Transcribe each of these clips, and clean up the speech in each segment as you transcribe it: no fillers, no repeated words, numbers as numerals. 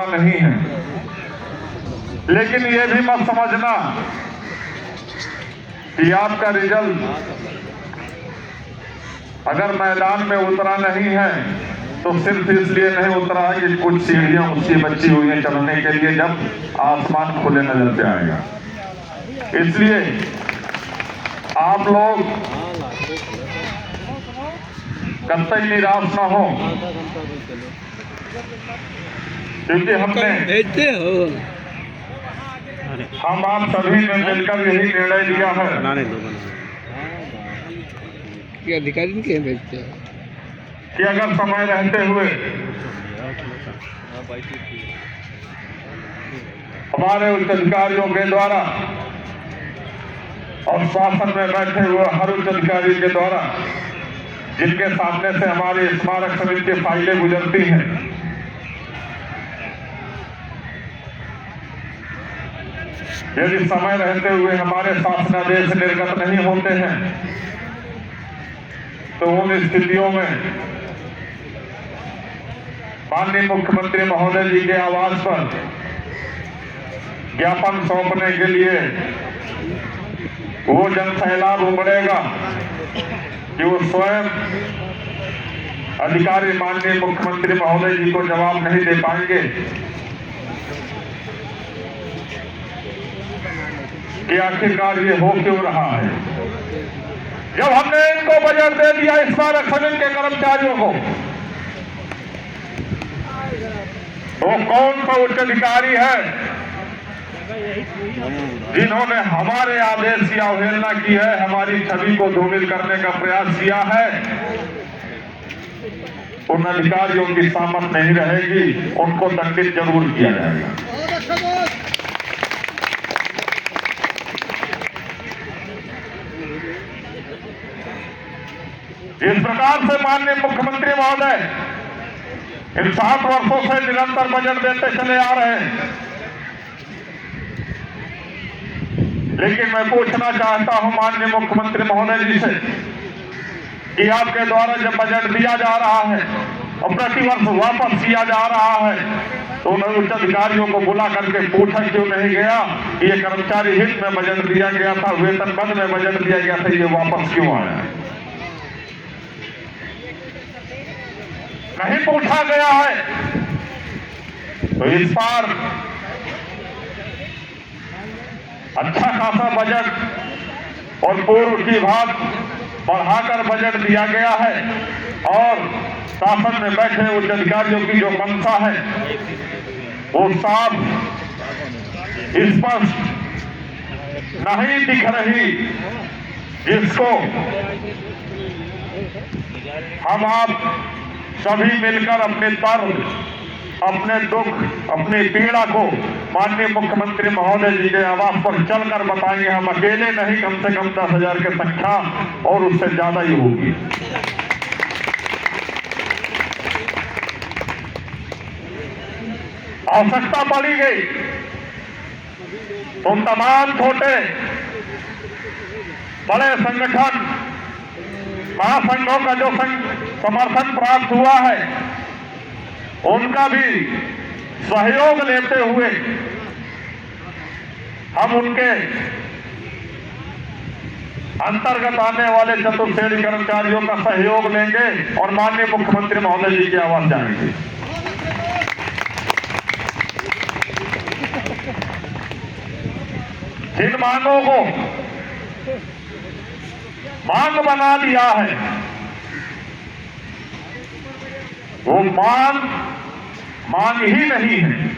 उतरा नहीं है, लेकिन ये भी मत समझना कि आपका रिजल्ट अगर मैदान में उतरा नहीं है तो सिर्फ इसलिए नहीं उतरा है कि कुछ सीढ़ियां उसकी बची हुई हैं चलने के लिए, जब आसमान खुले नजर पे आएगा। इसलिए आप लोग कतई निराश ना हो, क्योंकि हम आप सभी ने मिलकर यही निर्णय लिया है कि अधिकारी के भेजते हैं कि अगर समय रहते हुए हमारे उच्च अधिकारियों के द्वारा और शासन में बैठे हुए हर उच्च अधिकारी के द्वारा जिनके सामने से हमारी स्मारक समिति की फाइलें गुजरती हैं, यदि समय रहते हुए हमारे शासनादेश निर्गत नहीं होते हैं तो उन स्थितियों में माननीय मुख्यमंत्री महोदय जी के आवास पर ज्ञापन सौंपने के लिए वो जन सैलाब उमड़ेगा कि वो स्वयं अधिकारी माननीय मुख्यमंत्री महोदय जी को जवाब नहीं दे पाएंगे कि आखिरकार ये हो क्यों रहा है। जब हमने इनको बजट दे दिया स्मारक समिति के कर्मचारियों को, तो कौन सा उच्च अधिकारी है जिन्होंने हमारे आदेश की अवहेलना की है, हमारी छवि को धूमिल करने का प्रयास किया है? उन अधिकारियों की सामत नहीं रहेगी, उनको दंडित जरूर किया जाएगा। इस प्रकार से माननीय मुख्यमंत्री महोदय इन 7 वर्षों से निरंतर बजट देते चले आ रहे हैं, लेकिन मैं पूछना चाहता हूं माननीय मुख्यमंत्री महोदय जी से कि आपके द्वारा जब बजट दिया जा रहा है और प्रतिवर्ष वापस किया जा रहा है, तो उन उच्च अधिकारियों को बुला करके पूछा क्यों नहीं गया कि ये कर्मचारी हित में बजट दिया गया था, वेतन बंद में बजट दिया गया था, ये वापस क्यों आया? नहीं पूछा गया है। तो इस बार अच्छा खासा बजट और पूर्व की बात बढ़ाकर बजट दिया गया है और शासन में बैठे उच्च अधिकारियों की जो मंशा है वो साफ स्पष्ट नहीं दिख रही, जिसको हम आप सभी मिलकर अपने दर्द, अपने दुख, अपनी पीड़ा को माननीय मुख्यमंत्री महोदय जी के आवास पर चलकर बताएंगे। हम अकेले नहीं, कम से कम 10,000 की संख्या और उससे ज्यादा ही होगी। आवश्यकता पड़ी गई तो तमाम छोटे बड़े संगठन, महासंघों का जो समर्थन प्राप्त हुआ है, उनका भी सहयोग लेते हुए हम उनके अंतर्गत आने वाले चतुर्श्रेणी कर्मचारियों का सहयोग लेंगे और माननीय मुख्यमंत्री महोदय जी के आवास जाएंगे। जिन मांगों को मांग बना दिया है, वो मांग ही नहीं है,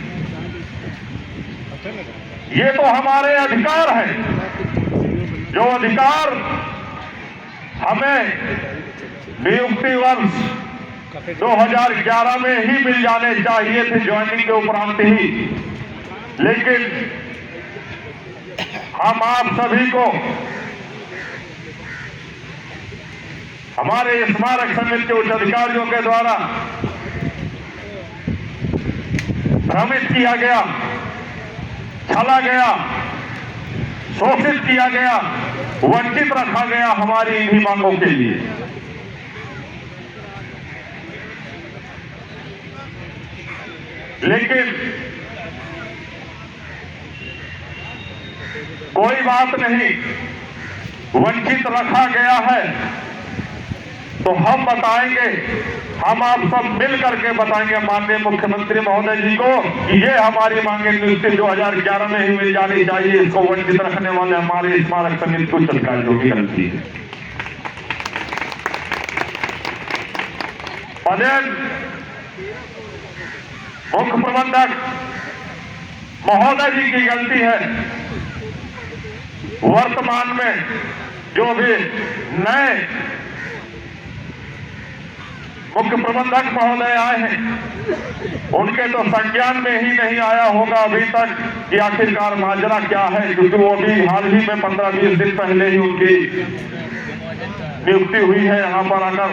ये तो हमारे अधिकार है। जो अधिकार हमें नियुक्ति वर्ष 2011 में ही मिल जाने चाहिए थे, ज्वाइनिंग के उपरांत ही, लेकिन हम आप सभी को हमारे स्मारक समिति के उच्च अधिकारियों के द्वारा भ्रमित किया गया, छला गया, शोषित किया गया, वंचित रखा गया हमारी इन्हीं मांगों के लिए। लेकिन कोई बात नहीं, वंचित रखा गया है तो हम बताएंगे, हम आप सब मिल करके बताएंगे माननीय मुख्यमंत्री महोदय जी को कि ये हमारी मांगे नियुक्ति 2011 में ही मिल जानी चाहिए। इसको वंचित रखने वाले हमारे स्मारक समिति को अधिकारियों की गलती है। पदेन मुख्य प्रबंधक महोदय जी की गलती है। वर्तमान में जो भी नए मुख्य प्रबंधक महोदय आए हैं, उनके तो संज्ञान में ही नहीं आया होगा अभी तक कि आखिरकार माजरा क्या है, क्योंकि वो भी हाल ही में 15-20 दिन पहले ही उनकी नियुक्ति हुई है यहाँ पर आकर।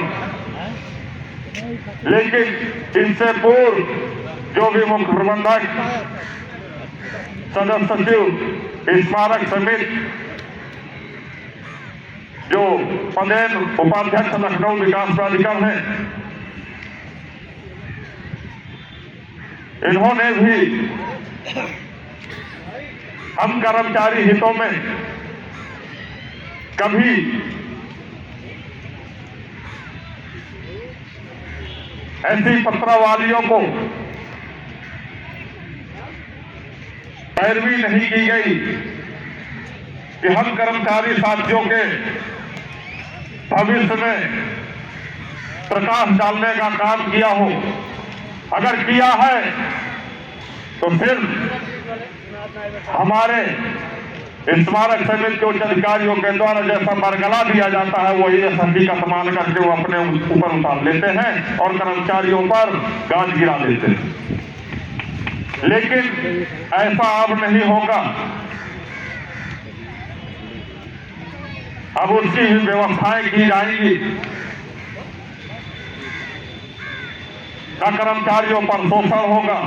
लेकिन इससे पूर्व जो भी मुख्य प्रबंधक, सदस्य सचिव, स्मारक समिति, जो पदेन उपाध्यक्ष लखनऊ विकास प्राधिकरण है, इन्होंने भी हम कर्मचारी हितों में कभी ऐसी पत्रावालियों को पैरवी नहीं की गई कि हम कर्मचारी साथियों के भविष्य में प्रकाश डालने का काम किया हो। अगर किया है तो सिर्फ हमारे स्मारक समिति के उच्च अधिकारियों के द्वारा जैसा बरगला दिया जाता है वही हकीकत मान करके वो अपने ऊपर उतार लेते हैं और कर्मचारियों पर गाज गिरा देते हैं। लेकिन ऐसा अब नहीं होगा। अब उसकी भी व्यवस्थाएं की जाएंगी। न कर्मचारियों पर शोषण होगा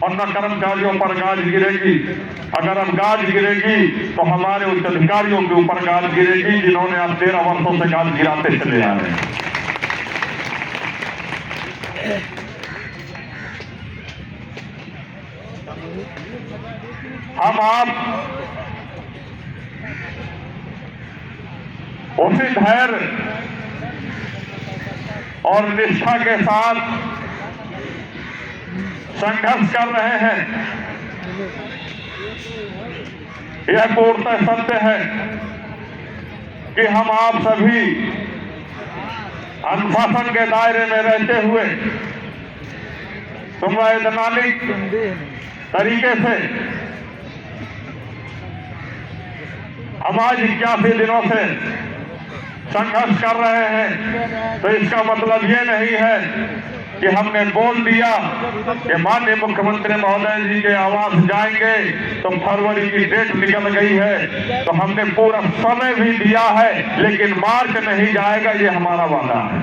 और न कर्मचारियों पर गाज गिरेगी। अगर अब गाज गिरेगी तो हमारे उच्च अधिकारियों के ऊपर गाज गिरेगी, जिन्होंने अब 13 वर्षों से गाज गिराते चले आ रहे हैं। हम आप उसी धैर्य और निष्ठा के साथ संघर्ष कर रहे हैं। यह पूर्णतः सत्य है कि हम आप सभी अनुशासन के दायरे में रहते हुए संवैधानिक तरीके से हम आज 81 दिनों से संघर्ष कर रहे हैं। तो इसका मतलब ये नहीं है कि हमने बोल दिया कि माननीय मुख्यमंत्री महोदय जी के आवास जाएंगे तो फरवरी की डेट निकल गई है, तो हमने पूरा समय भी दिया है, लेकिन मार्च नहीं जाएगा, ये हमारा वादा है।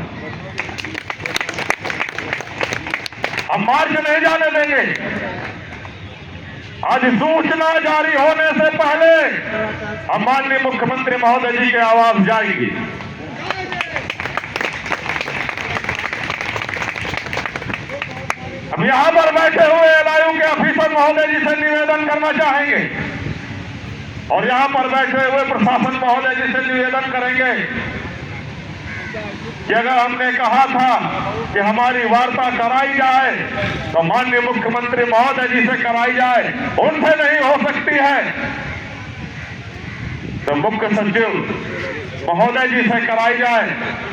हम मार्च नहीं जाने देंगे। अधिसूचना जारी होने से पहले हम माननीय मुख्यमंत्री महोदय जी के आवास जाएंगे। हम यहां पर बैठे हुए एलआईयू के ऑफिसर महोदय जी से निवेदन करना चाहेंगे और यहां पर बैठे हुए प्रशासन महोदय जी से निवेदन करेंगे कि अगर हमने कहा था कि हमारी वार्ता कराई जाए तो माननीय मुख्यमंत्री महोदय जी से कराई जाए, उनसे नहीं हो सकती है तो मुख्य सचिव महोदय जी से कराई जाए।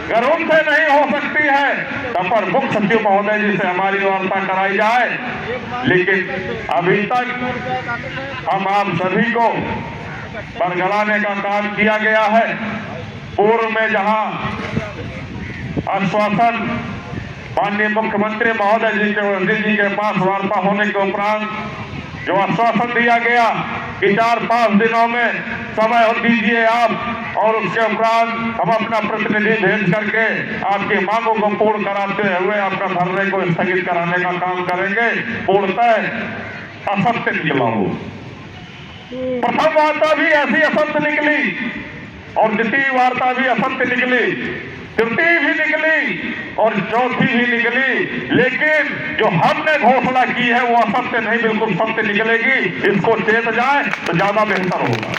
अगर उनसे नहीं हो सकती है तो पर मुख्य सचिव महोदय जी से हमारी वार्ता कराई जाए। लेकिन अभी तक हम आप सभी को बरगलाने का काम किया गया है। पूर्व में जहां आश्वासन माननीय मुख्यमंत्री महोदय जी के पास वार्ता होने के उपरांत जो आश्वासन दिया गया कि 4-5 दिनों में समय दीजिए आप और उसके उपरांत हम अपना प्रतिनिधि भेज करके आपकी मांगों को पूर्ण कराते हुए आपका धरने को स्थगित कराने का काम करेंगे, पूर्णतः असत्य निकला हो। प्रथम वार्ता भी ऐसी असत्य निकली और द्वितीय वार्ता भी असत्य निकली। तृतीय भी निकली और चौथी भी निकली, लेकिन जो हमने घोषणा की है वो असत्य नहीं, बिल्कुल सत्य निकलेगी। इसको चेत जाए तो ज्यादा बेहतर होगा।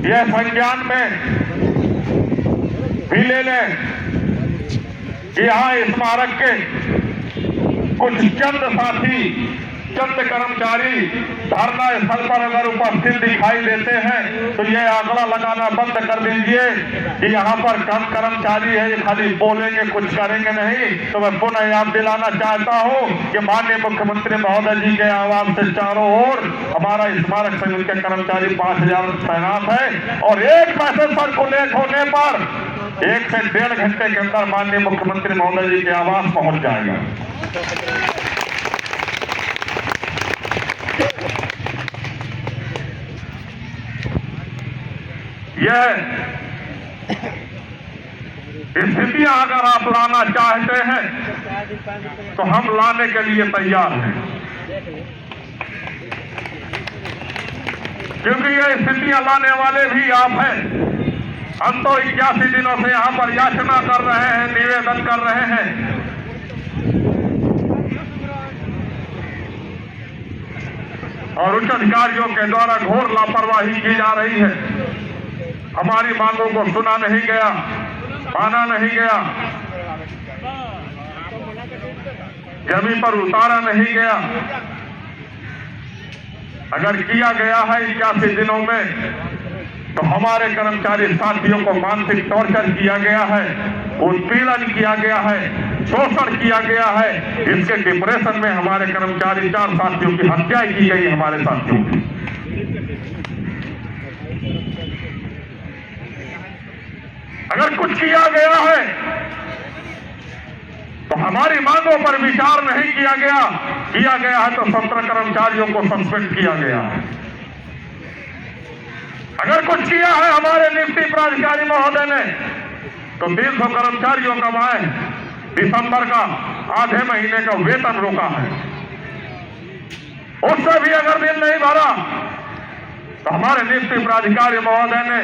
यह संज्ञान में भी ले लें कि यहाँ स्मारक के कुछ चंद साथी, चंद कर्मचारी धरना स्थल पर अगर उपस्थित दिखाई देते हैं तो यह आंकड़ा लगाना बंद कर दीजिए कि यहाँ पर कम कर्मचारी है, खाली बोलेंगे कुछ करेंगे नहीं। तो मैं पुनः याद दिलाना चाहता हूँ कि माननीय मुख्यमंत्री महोदय जी के आवास से चारों ओर हमारा स्मारक समिति के कर्मचारी 5000 तैनात है और एक पैसे सर्कुलेट होने पर 1 से 1.5 घंटे के अंदर माननीय मुख्यमंत्री महोदय जी के आवास पहुंच जाएगा। यह स्थितियां अगर आप लाना चाहते हैं तो हम लाने के लिए तैयार हैं, क्योंकि ये स्थितियां लाने वाले भी आप हैं। हम तो 81 दिनों से यहाँ पर याचना कर रहे हैं, निवेदन कर रहे हैं, और उच्च अधिकारियों के द्वारा घोर लापरवाही की जा रही है। हमारी मांगों को सुना नहीं गया, माना नहीं गया, जमीन पर उतारा नहीं गया। अगर किया गया है 81 दिनों में तो हमारे कर्मचारी साथियों को मानसिक टॉर्चर किया गया है, उत्पीड़न किया गया है, शोषण किया गया है। इसके डिप्रेशन में हमारे कर्मचारी 4 साथियों की हत्या की गई, हमारे साथियों की। अगर कुछ किया गया है तो हमारी मांगों पर विचार नहीं किया गया है तो 17 कर्मचारियों को सस्पेंड किया गया है। अगर कुछ किया है हमारे नियुक्ति प्राधिकारी महोदय ने तो 300 कर्मचारियों का माए दिसंबर का आधे महीने का वेतन रोका है। उससे भी अगर बिल नहीं भरा तो हमारे नियुक्ति प्राधिकारी महोदय ने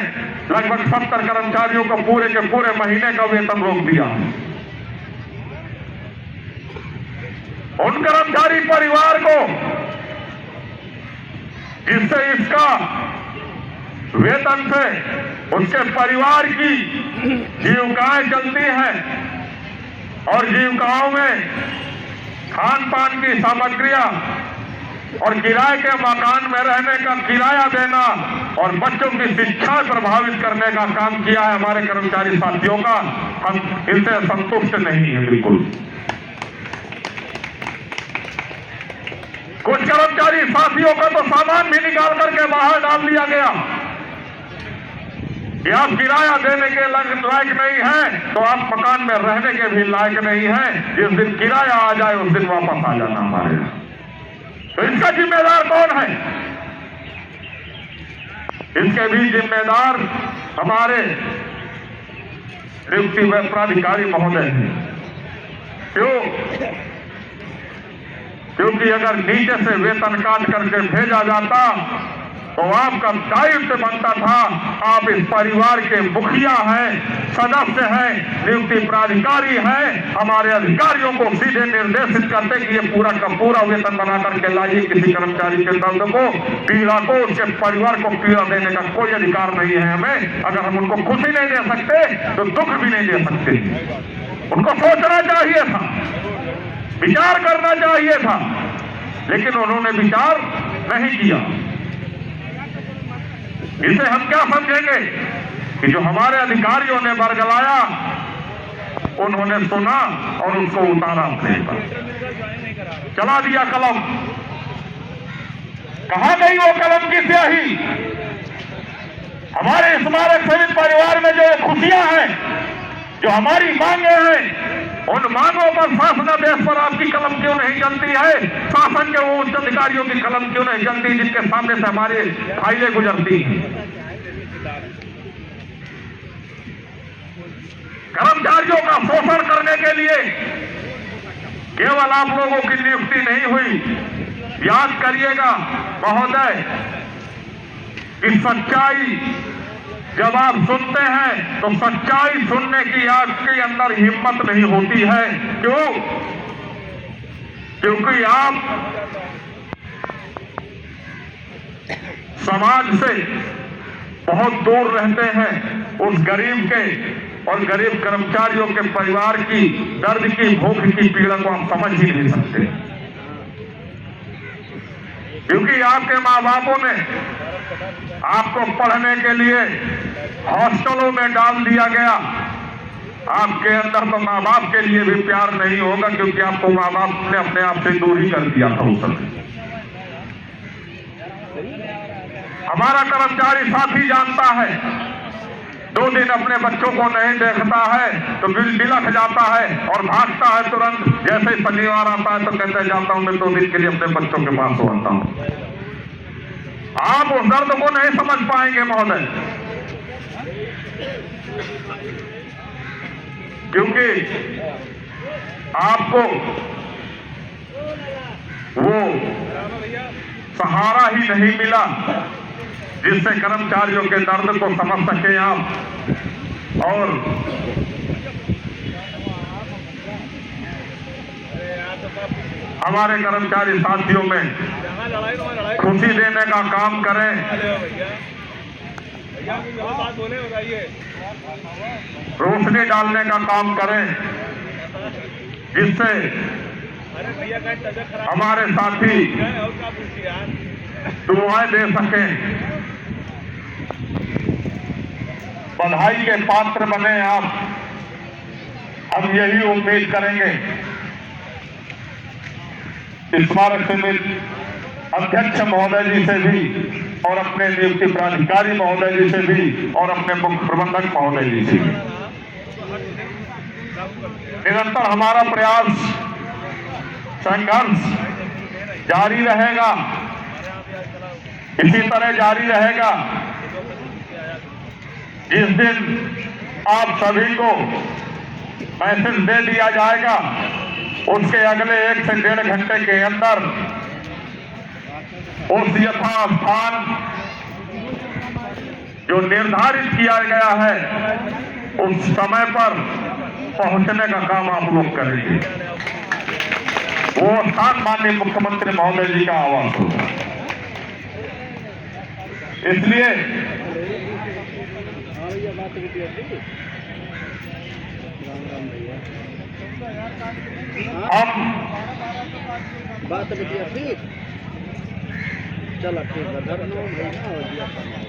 लगभग 70 कर्मचारियों को पूरे के पूरे महीने का वेतन रोक दिया। उन कर्मचारी परिवार को जिससे इसका वेतन से उसके परिवार की जीविकाएं चलती हैं और जीविकाओं में खान पान की सामग्रियां और किराए के मकान में रहने का किराया देना और बच्चों की शिक्षा प्रभावित करने का काम किया है हमारे कर्मचारी साथियों का। हम इनसे संतुष्ट नहीं है बिल्कुल। कुछ कर्मचारी साथियों का तो सामान भी निकाल करके बाहर डाल दिया गया कि आप किराया देने के लायक नहीं है तो आप मकान में रहने के भी लायक नहीं है। जिस दिन किराया आ जाए उस दिन वापस आ जाना हमारे यहाँ। तो इसका जिम्मेदार कौन है? इसके भी जिम्मेदार हमारे नियुक्ति प्राधिकारी महोदय हैं। क्योंकि अगर नीचे से वेतन काट करके भेजा जाता तो आपका दायित्व बनता था, आप इस परिवार के मुखिया हैं, सदस्य हैं, नियुक्ति प्राधिकारी हैं, हमारे अधिकारियों को सीधे निर्देशित करते कि ये पूरा का पूरा वेतन बना करके लाइए। किसी कर्मचारी के दर्द को, पीड़ा को, उसके परिवार को पीड़ा देने का कोई अधिकार नहीं है हमें। अगर हम उनको खुशी नहीं दे सकते तो दुख भी नहीं दे सकते। उनको सोचना चाहिए था, विचार करना चाहिए था, लेकिन उन्होंने विचार नहीं किया। इसे हम क्या समझेंगे कि जो हमारे अधिकारियों ने बरगलाया उन्होंने सुना और उसको उतारा अपने पर, चला दिया कलम। कहां गई वो कलम की स्याही? हमारे स्मारक समिति परिवार में जो खुशियां हैं, जो हमारी मांगे हैं, उन मांगों पर शासनादेश पर आपकी कलम क्यों नहीं चलती है? शासन के वो उच्च अधिकारियों की कलम क्यों नहीं चलती जिनके सामने से हमारी फाइलें गुजरती हैं? कर्मचारियों का शोषण करने के लिए केवल आप लोगों की नियुक्ति नहीं हुई, याद करिएगा महोदय कि सच्चाई जब आप सुनते हैं तो सच्चाई सुनने की आपके अंदर हिम्मत नहीं होती है। क्यों? क्योंकि आप समाज से बहुत दूर रहते हैं। उस गरीब के और गरीब कर्मचारियों के परिवार की दर्द की, भूख की पीड़ा को आप समझ ही नहीं सकते, क्योंकि आपके माँ बापों ने आपको पढ़ने के लिए हॉस्टलों में डाल दिया गया। आपके अंदर तो माँ बाप के लिए भी प्यार नहीं होगा, क्योंकि आपको माँ बाप ने अपने आप से दूर ही कर दिया था उस समय। हमारा कर्मचारी साथी जानता है, 2 दिन अपने बच्चों को नहीं देखता है तो बिलख जाता है और भागता है तुरंत। जैसे ही शनिवार आता है तो कहते जाता हूं मैं 2 दिन के लिए अपने बच्चों के पास आता हूं। आप उस दर्द को नहीं समझ पाएंगे महोदय, क्योंकि आपको वो सहारा ही नहीं मिला जिससे कर्मचारियों के दर्द को समझ सके आप। और हमारे कर्मचारी साथियों में खुशी देने का काम करें, रोशनी डालने का काम करें, जिससे हमारे साथी दुआएं दे सकें, बधाई के पात्र बने आप। हम यही उम्मीद करेंगे। स्मारक समिति अध्यक्ष महोदय जी से भी और अपने नियुक्ति प्राधिकारी महोदय जी से भी और अपने मुख्य प्रबंधक महोदय जी से भी निरंतर हमारा प्रयास, संघर्ष जारी रहेगा, इसी तरह जारी रहेगा। जिस दिन आप सभी को मैसेज दे दिया जाएगा, उसके अगले 1 से 1.5 घंटे के अंदर उस यथास्थान जो निर्धारित किया गया है उस समय पर पहुंचने का काम आप लोग करेंगे। वो स्थान माननीय मुख्यमंत्री महोदय जी का आवास होगा। इसलिए हम बात ठीक चल ठीक है।